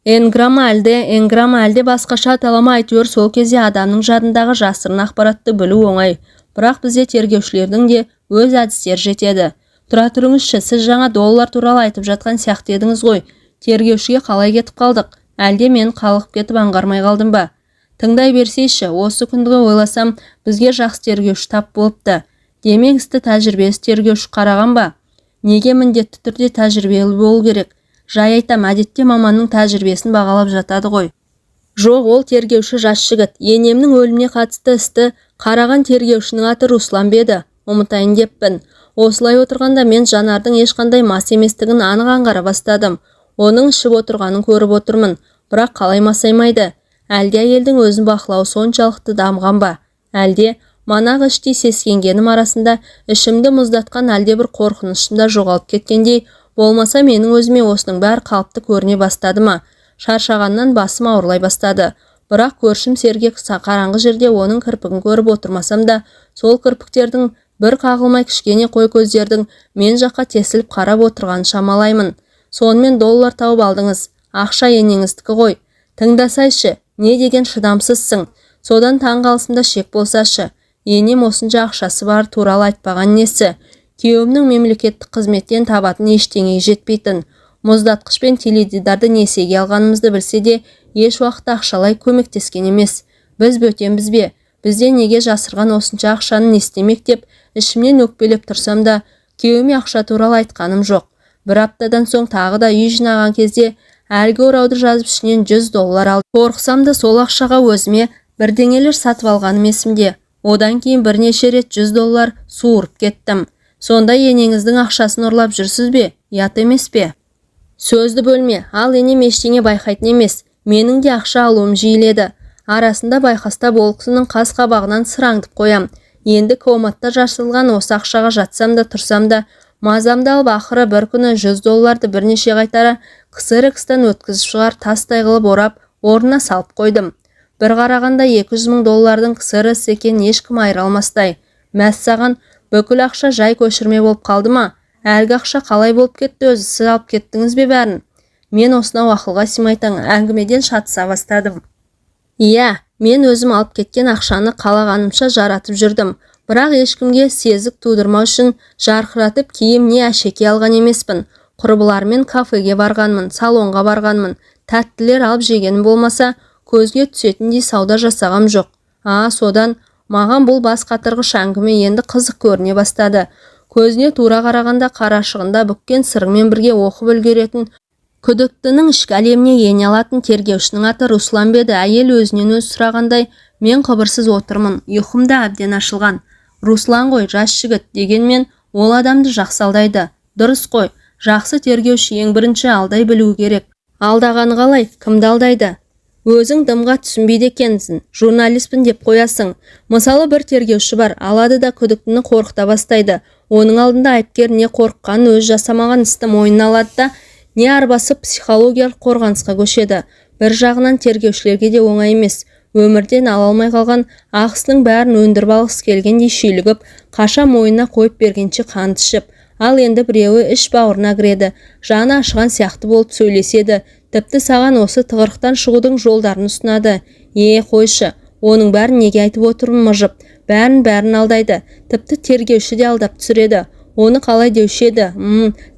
Энграмма әлде басқаша аталама, әйтеуір сол кезде адамның жадындағы жасырын ақпаратты білу оңай. Бірақ бізде тергеушілердің де өз әдістері жетеді. Тұра тұрыңызшы, сіз жаңа доллар туралы айтып жатқан сияқты едіңіз ғой. Тергеушіге қалай кетіп қалдық? Әлде мен қалғып кетіп аңғармай қалдым ба? Тыңдай берсейші, осы күндігі ойласам, бізге жақсы тергеуші тап болыпты. Демек істі тәжірибесі тергеуші қараған ба? Неге міндетті түрде тәжірибелі болу керек? Жай айтам, әдетте маманның тәжірибесін бағалап жатады ғой. Жоқ, ол тергеуші жас жігіт. Енемнің өліміне қатысты істі қараған тергеушінің аты Руслан беді. Ұмытайын деппін. Осылай отырғанда мен Жанардың ешқандай мас еместігін анық аңғара бастадым. Оның ішіп отырғанын көріп отырмын. Бірақ қалай масаймайды? Әлде әйелдің өзін бақылауы соншалықты дамыған ба? Әлде манағы іштей сескенгенім арасында ішімді мұздатқан әлде бір қорқынышымда жоғалып кеткендей, болмаса менің өзіме осының бәрі қалыпты көріне бастады ма? Шаршағаннан басым ауырлай бастады. Бірақ көршім сергек қараңғы жерде оның кірпігін көріп отырмасам да, сол кірпіктердің бір қағылмай кішкене қой көздердің мен жаққа тесіліп қарап отырғанын шамалаймын. Сонымен доллар тауып алдыңыз. Ақша енеңіздікі ғой. Тыңдасайшы, не деген шыдамсызсың. Содан таңғалысында шек болсашы. Енем осынша ақшасы бар туралы айтпаған несі? Күйеуімнің мемлекеттік қызметтен табатын ештеңеге жетпейтін. Мұздатқыш пен теледидарды несиеге алғанымызды білсе де, еш уақытта ақшалай көмектескен емес. Біз бөтенбіз бе? Бізде неге жасырған осынша ақшаны не істемек деп ішімнен өкпелеп тұрсам да, күйеуіме ақша туралы айтқаным жоқ. Бір аптадан соң тағы да үй жинаған кезде әлгі орауды жазып ішінен $100 алды. Қорқсам да сол ақшаға өзіме бірдеңелер сатып алғаным есімде. Одан кейін бірнеше рет $100 суырып кеттім. Сонда енеңіздің ақшасын ұрлап жүрсіз бе? Ят емес пе? Сөзді бөлме, ал енем ештеңе байқайтын емес. Менің де ақша алуым жиіледі. Арасында байқаста болқысының қас қабағынан сыраңдып қоям. Енді коматта жасырылған осы ақшаға жатсам да тұрсам да, мазамды алып ақыры бір күні $100 бірнеше қайтара қысыр-қыстан өткізіп шығар тастай қылып орап, орнына салып қойдым. бір қарағанда 200 мың доллардың сыры екен ешкім айыра алмастай. Мәссаған, бүкіл ақша жай көшірме болып қалды ма? Әлгі ақша қалай болып кетті, өзі сіз алып кеттіңіз бе бәрін? Мен осынау ақылға сыймайтын әңгімеден шатыса бастадым. Иә, мен өзім алып кеткен ақшаны қалағанымша жаратып жүрдім. Бірақ ешкімге сезік тудырмау үшін жарқыратып киім не әшеке алған емеспін. Құрбылармен кафеге барғанмын, салонға барғанмын. Тәттілер алып жегенім болмаса, көзге түсетіндей сауда жасағам жоқ. Содан маған бұл бас қатырғыш әңгіме енді қызық көріне бастады. Көзіне тура қарағанда қарашығында бүккен сырыңмен бірге оқып үлгеретін күдіктінің ішкі әлеміне ене алатын тергеушінің аты Руслан беді. Әйел өзінен өз сұрағандай, мен қыбырсыз отырмын, ұйқым да әбден ашылған. Руслан ғой, жас жігіт, дегенмен ол адамды жақсы алдайды. Дұрыс қой, жақсы тергеуші ең бірінші алдай білуі керек. Алдағаны қалай, кімді алдайды? Өзің дымға түсінбейді екенсің, журналистпін деп қоясың. Мысалы бір тергеуші бар, алады да күдіктіні қорқыта бастайды. Оның алдында айыпкер не қорыққанын, өз жасамаған істі мойнына алады да, не арбасы психологиялық қорғанысқа көшеді. Бір жағынан тергеушілерге де оңай емес. Өмірден ала алмай қалған ақысының бәрін өндіріп алғысы келгендей шүйлігіп, қаша мойнына қойып бергенше қант ішіп, ал енді біреуі іш бауырына кіреді, жаны ашыған сияқты болып сөйлеседі, тіпті саған осы тығырықтан шығудың жолдарын ұсынады. Қойшы, оның бәрін неге айтып отырмын мыжып, бәрін алдайды, тіпті тергеуші де алдап түсіреді. Оны қалай деуші еді?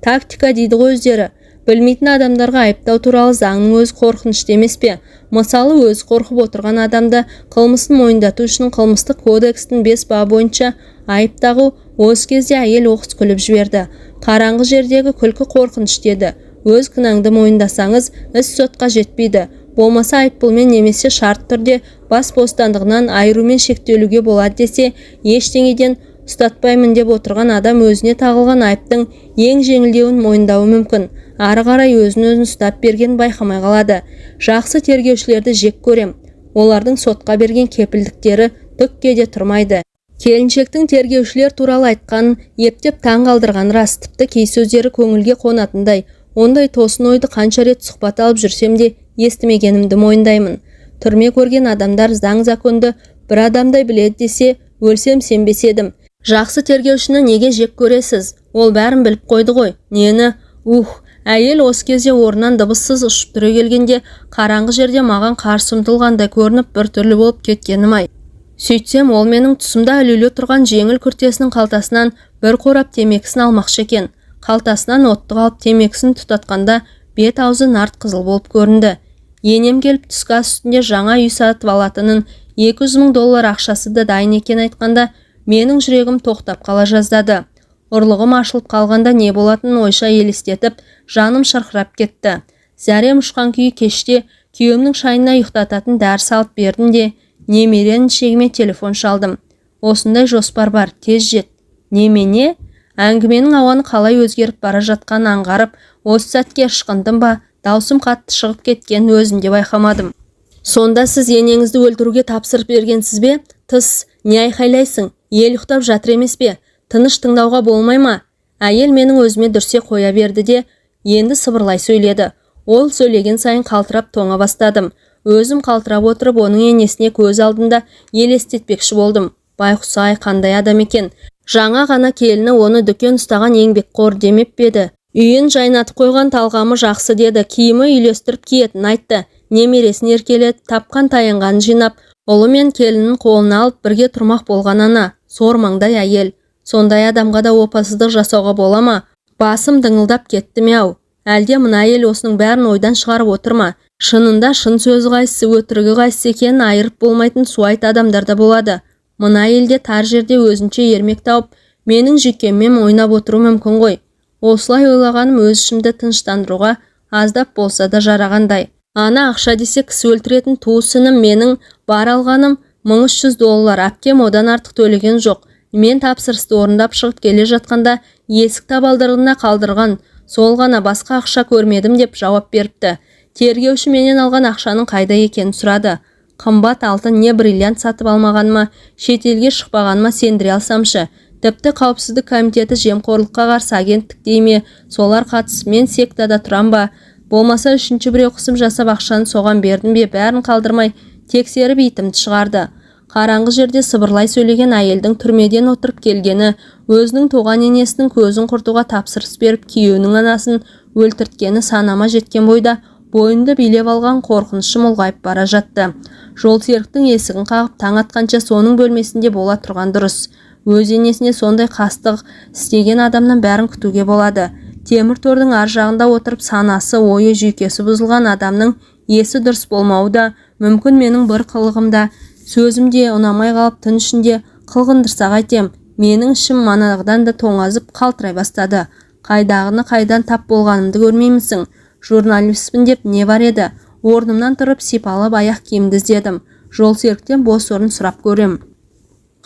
Тактика дейді ғой өздері. Білмейтін адамдарға айыптау туралы заңның өзі қорқынышты емес пе? Мысалы, өзі қорқып отырған адамды қылмысын мойындату үшін қылмыстық кодекстің 5 бабы бойынша айып тағу. Осы кезде әйел оқыс күліп жіберді. Қараңғы жердегі күлкі қорқынышты еді. Өз кінәңді мойындасаңыз, іс сотқа жетпейді. Болмаса айыппұлмен немесе шарт түрде бас бостандығынан айырумен шектелуге болады десе, ештеңеден ұстатпаймын деп отырған адам өзіне тағылған айыптың ең жеңілдеуін мойындауы мүмкін. Ары қарай өзін ұстап берген байқамай қалады. Жақсы тергеушілерді жек көрем. Олардың сотқа берген кепілдіктері түкке де тұрмайды. Келіншектің тергеушілер туралы айтқанын ептеп таң қалдырған рас, тіпті кей сөздері көңілге қонатындай. Ондай тосын ойды қанша рет сұхбат алып жүрсем де естімегенімді мойындаймын. Түрме көрген адамдар заң-законды бір адамдай біледі десе, өлсем сенбес едім. Жақсы тергеушіні неге жек көресіз? Ол бәрін біліп қойды ғой. Нені? Әйел осы кезде орнынан дыбыссыз ұшып тұра келгенде, қараңғы жерде маған қарсы ұмтылғандай көрініп бір түрлі болып кеткенім-ай. Сөйтсем, ол менің тұсымда ілулі тұрған жеңіл күртесінің қалтасынан бір қорап темекісін алмақшы екен. Қалтасынан оттық алып темекісін тұтатқанда бет-аузы нарт қызыл болып көрінді. Енем келіп түскі ас үстінде жаңа үй сатып алатынын, 200 мың доллар ақшасы да дайын екен айтқанда, менің жүрегім тоқтап қала жаздады. Ұрлығым ашылып қалғанда не болатынын ойша елестетіп, жаным шырқырап кетті. Зәрем ұшқан күйі кеште күйеуімнің шайына ұйықтататын дәрі салып бердім де, немеренің шегіме телефон шалдым. Осындай жоспар бар, тез жет. Немене? Әңгіменің ауаны қалай өзгеріп бара жатқанын аңғарып, осы сәтке ышқындым ба, даусым қатты шығып кеткен өзімде байқамадым. Сонда сіз енеңізді өлтіруге тапсырып бергенсіз бе? Тыс, не айқайлайсың? Ел ұйықтап жатыр емес пе? Тыныш тыңдауға болмай ма? Әйел менің өзіме дүрсе қоя берді де, енді сыбырлай сөйледі. Ол сөйлеген сайын қалтырап тоңа бастадым. Өзім қалтырап отырып, оның енесіне көз алдында елестетпекші болдым. Байқұс-ай, қандай адам екен. Жаңа ғана келіні оны дүкен ұстаған еңбекқор демеп педі. Үйін жайнатып қойған талғамы жақсы деді. Киімі үйлестіріп киетін айтты. Немересін еркелетіп, тапқан таянғанын жинап, ұлы мен келінін қолына алып бірге тұрмақ болған ана. Сормаңдай әйел. Сондай адамға да опасыздық жасауға бола ма? Басым дыңылдап кетті ме-ау? Әлде мына әйел осының бәрін ойдан шығарып отыр ма? Шынында шын сөзі қайсысы, өтірігі қайсысы екенін айырып болмайтын суайт адамдарда болады. Мына әйелде тар жерде өзінше ермек тауып, менің жүйкеммен ойнап отыру мүмкін ғой. Осылай ойлағаным өз ішімді тыныштандыруға аздап болса да жарағандай. Ана ақша десе кісі өлтіретін туысыным менің бар алғаным $1300, әпкем одан артық төлеген жоқ. Мен тапсырысты орындап шығып келе жатқанда есік табалдырығына қалдырған, сол ғана, басқа ақша көрмедім деп жауап беріпті. Тергеуші менен алған ақшаның қайда екенін сұрады. Қымбат алтын не бриллиант сатып алмағаныма, шетелге шықпағаныма сендіре алсамшы. Тіпті қауіпсіздік комитеті жемқорлыққа қарсы агенттік дейме, солар қатысып мен сектада тұрам ба? Болмаса үшінші біреу қысым жасап ақшаны соған бердім бе? Бәрін қалдырмай тексеріп итімді шығарды. Қараңғы жерде сыбырлай сөйлеген әйелдің түрмеден отырып келгені, өзінің туған енесінің көзін құртуға тапсырыс беріп күйеуінің анасын өлтірткені санама жеткен бойда бойымды билеп алған қорқынышым ұлғайып бара жатты. Жолсеріктің есігін қағып таң атқанша соның бөлмесінде бола тұрған дұрыс. Өз енесіне сондай қастық істеген адамнан бәрін күтуге болады. Темір тордың ар жағында отырып санасы, ойы, жүйкесі бұзылған адамның есі дұрыс болмауы да мүмкін. Менің бір қылығымда, сөзімде ұнамай қалып түн ішінде қылғындырса қайтем. Менің ішім манағыдан да тоңазып қалтырай бастады. Қайдағыны қайдан тап болғанымды көрмеймісің? Журналистпін деп не бар еді? Орнымнан тұрып сипалап аяқ киімді іздедім. Жолсеріктен бос орын сұрап көрем.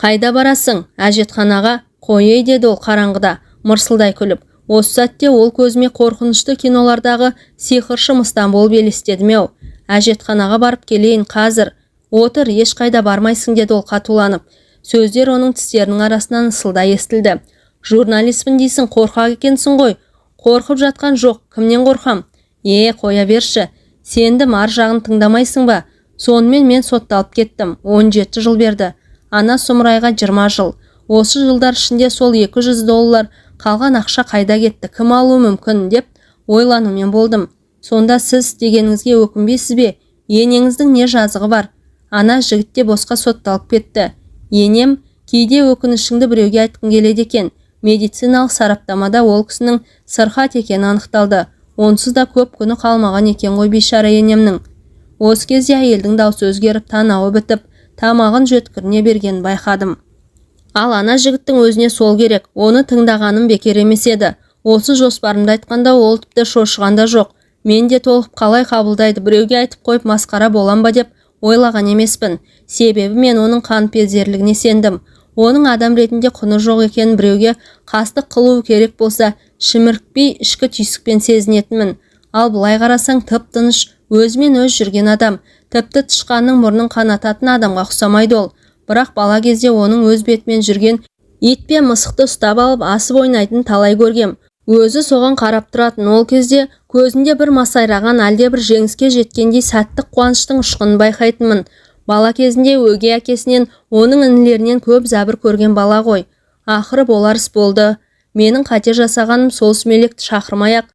Қайда барасың? Әжетханаға. Қойей, деді ол қараңғыда, мырсылдай күліп. Осы сәтте ол көзіме қорқынышты кинолардағы сиқыршы мыстан болып елестеді-ау. Әжетханаға барып келейін қазір. Отыр, ешқайда бармайсың, деді ол қатуланып. Сөздер оның тістерінің арасынан ысылдай естілді. Журналистпін дейсің, қорқақ екенсің ғой. Қорқып жатқан жоқ, кімнен қорқам? Қоя берші. Сенді ар жағын тыңдамайсың ба? Сонымен мен сотталып кеттім. 17 жыл берді. Ана сұмырайға 20 жыл. Осы жылдар ішінде сол $200, қалған ақша қайда кетті, кім алуы мүмкін деп ойланумен болдым. Сонда сіз дегеніңізге өкінбейсіз бе? Енеңіздің не жазығы бар? Ана жігіт те босқа сотталып кетті. Енем, кейде өкінішіңді біреуге айтқың келеді екен. Медициналық сараптамада ол кісінің сырқат екені анықталды. Онсыз да көп күні қалмаған екен ғой бейшара енемнің. Осы кезде әйелдің даусы өзгеріп, танауы бітіп, тамағын жөткіріне бергенін байқадым. Ал ана жігіттің өзіне сол керек, оны тыңдағаным бекер емес еді. Осы жоспарымды айтқанда ол тіпті шошығанда жоқ. Мен де толып қалай қабылдайды, біреуге айтып қойып масқара болам ба деп ойлаған емеспін. Себебі мен оның қаныпезерлігіне сендім. Оның адам ретінде құны жоқ екенін біреуге қастық қылу керек болса, шімірікпей ішкі түйсікпен сезінетінмін. Ал бұлай қарасаң тып-тыныш, өзімен өз жүрген адам, тіпті тышқанның мұрнын қанататын адамға ұқсамайды ол. Бірақ бала кезде оның өз бетімен жүрген ит пен мысықты ұстап алып асып ойнайтын талай көргем. Өзі соған қарап тұратын. Ол кезде көзінде бір масайраған, әлде бір жеңіске жеткендей сәттік қуаныштың ұшқынын байқайтынмын. Бала кезінде өгей әкесінен, оның інілерінен көп зәбір көрген бала ғой. Ақыры боларыс болды. Менің қате жасағаным сол сүмелекті шақырмай-ақ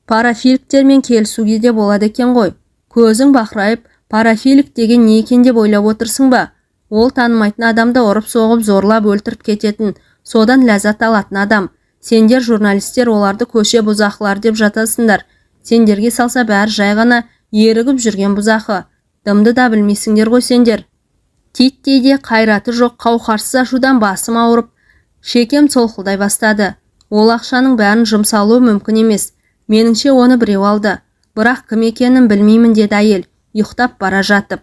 парафиликтермен келісуге де болады екен ғой. Көзің бақырайып, парафилик деген не екен деп ойлап отырсың ба? Ол танымайтын адамды ұрып-соғып, зорлап өлтіріп кететін, содан ләззат алатын адам. Сендер журналистер оларды көше бұзақылар деп жатасыңдар. Сендерге салса бәрі жай ғана ерігіп жүрген бұзақы. Дымды да білмейсіңдер ғой сендер. Титтейде қайраты жоқ, қауқарсыз ашудан басым ауырып, шекем солқылдай бастады. Ол ақшаның бәрін жұмсалуы мүмкін емес. Меніңше оны біреу алды. Бірақ кім екенін білмеймін, деді әйел, ұйықтап бара жатып.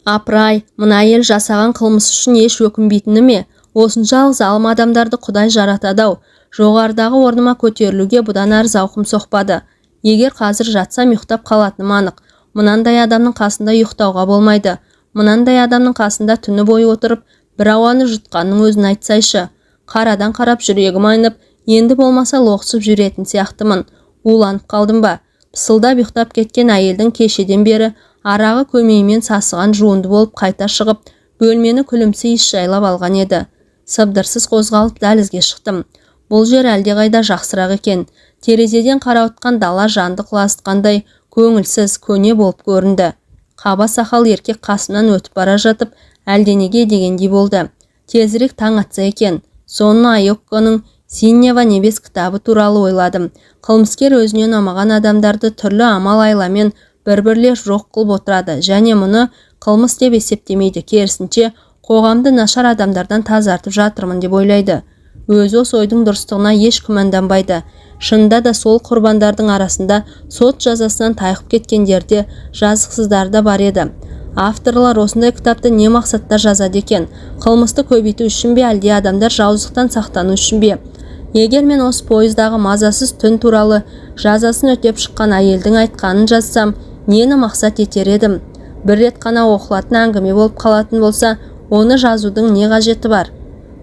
Апырай, мына әйел жасаған қылмыс үшін еш өкінбейтіні ме? Осыншалық залым адамдарды Құдай жаратады-ау. Жоғарыдағы орныма көтерілуге бұдан ар зауқым соқпады. Егер қазір жатсам ұйықтап қалатыным анық. Мынандай адамның қасында ұйықтауға болмайды. Мынандай адамның қасында түні бойы отырып, бір ауаны жұтқанның өзін айтсайшы. Қарадан қарап жүрегім айнып, енді болмаса лоқсып жүретін сияқтымын. Уланып қалдым ба? Пысылдап ұйықтап кеткен әйелдің кешеден бері арағы көмейімен сасыған жуынды болып қайта шығып, бөлмені күлімсі иіс жайлап алған еді. Сыбдырсыз қозғалып дәлізге шықтым. Бұл жер әлдеқайда жақсырақ екен. Терезеден қарауытқан дала жанды құлазытқандай көңілсіз, көне болып көрінді. Қаба сақал еркек қасымнан өтіп бара жатып, әлденеге дегендей болды. Тезірек таң атса екен. Сонны Айокконың Синева небес кітабы туралы ойладым. Қылмыскер өзіне ұнамаған адамдарды түрлі амал айламен бір-бірлер жоқ қылып отырады, және мұны қылмыс деп есептемейді. Керісінше, қоғамды нашар адамдардан тазартып жатырмын деп ойлайды. Өзі осы ойдың дұрыстығына еш күмәнданбайды. Шынында да сол құрбандардың арасында сот жазасынан тайқып кеткендерде жазықсыздар да бар еді. Авторлар осындай кітапты не мақсатта жазады екен? Қылмысты көбейту үшін бе, әлде адамдар жауыздықтан сақтану үшін бе? Егер мен осы пойыздағы мазасыз түн туралы жазасын өтеп шыққан әйелдің айтқанын жазсам, нені мақсат етер едім? Бір рет қана оқылатын әңгіме болып қалатын болса, оны жазудың не қажеті бар?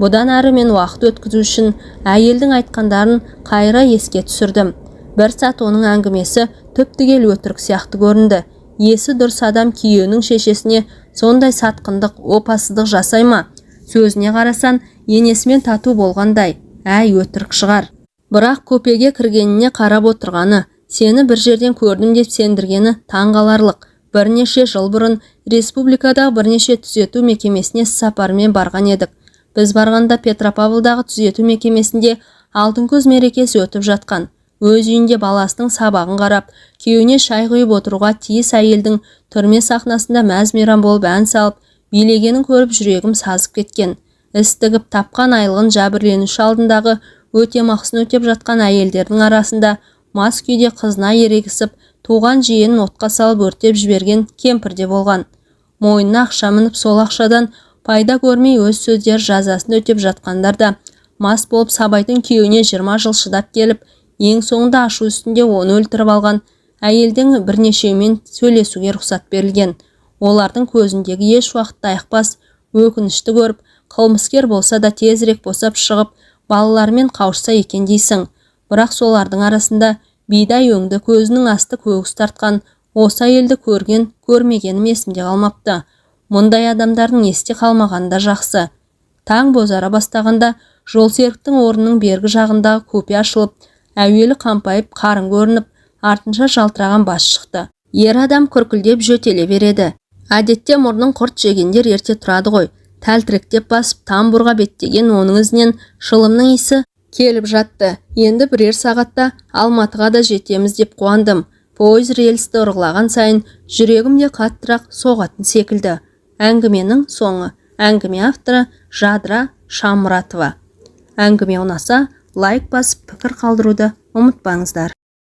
Бұдан әрі мен уақыт өткізу үшін әйелдің айтқандарын қайыра еске түсірдім. Бір сәт оның әңгімесі түп-түгел өтірік сияқты көрінді. есі дұрыс адам күйеуінің шешесіне сондай сатқындық, опасыздық жасай ма? Сөзіне қарасан, енесімен тату болғандай, әй өтірік шығар. Бірақ көпеге кіргеніне қарап отырғаны, сені бір жерден көрдім деп сендіргені таңғаларлық. Бірнеше жыл бұрын республикадағы бірнеше түзету мекемесіне сапармен барған едік. Біз барғанда Петропавлдағы түзету мекемесінде алтын көз мерекесі өтіп жатқан. Өз үйінде баласының сабағын қарап, күйеуіне шай құйып отыруға тиіс әйелдің түрме сахнасында мәз-мейрам болып ән салып, билегенін көріп жүрегім сазып кеткен. Іс тігіп тапқан айлығын жәбірленуші алдындағы өтемақысын өтеп жатқан әйелдердің арасында мас күйде қызына ерегісіп, туған жиенін отқа салып өртеп жіберген кемпір де болған. Мойнына ақша мініп, сол ақшадан пайда көрмей өз сөздер жазасын өтеп жатқандар да мас болып сабайтын күйеуіне 20 жыл шыдап келіп, ең соңында ашу үстінде оны өлтіріп алған әйелдің бірнешеуімен сөйлесуге рұқсат берілген. Олардың көзіндегі еш уақытта айықпас өкінішті көріп, қылмыскер болса да тезірек босап шығып, балаларымен қауышса екен дейсің. Бірақ солардың арасында бидай өңді, көзінің асты көгіс тартқан осы әйелді көрген, көрмегенім есімде қалмапты. Мұндай адамдардың есте қалмағаны да жақсы. Таң бозара бастағанда жолсеріктің орнының бергі жағындағы көпе ашылып, әуелі қампайып қарын көрініп, артынша жалтыраған бас шықты. Ер адам күркілдеп жөтеле береді. Әдетте мұрның құрт жегендер ерте тұрады ғой. Тәлтіректеп басып, тамбурға беттеген оның ізінен шылымның иісі келіп жатты. Енді бірер сағатта Алматыға да жетеміз деп қуандым. Пойыз рельсті ұрғылаған сайын жүрегім де қаттырақ соғатын секілді. Әңгіменің соңы. Әңгіме авторы Жадыра Шамұратова. Әңгіме ұнаса, лайк басып пікір қалдыруды ұмытпаңыздар.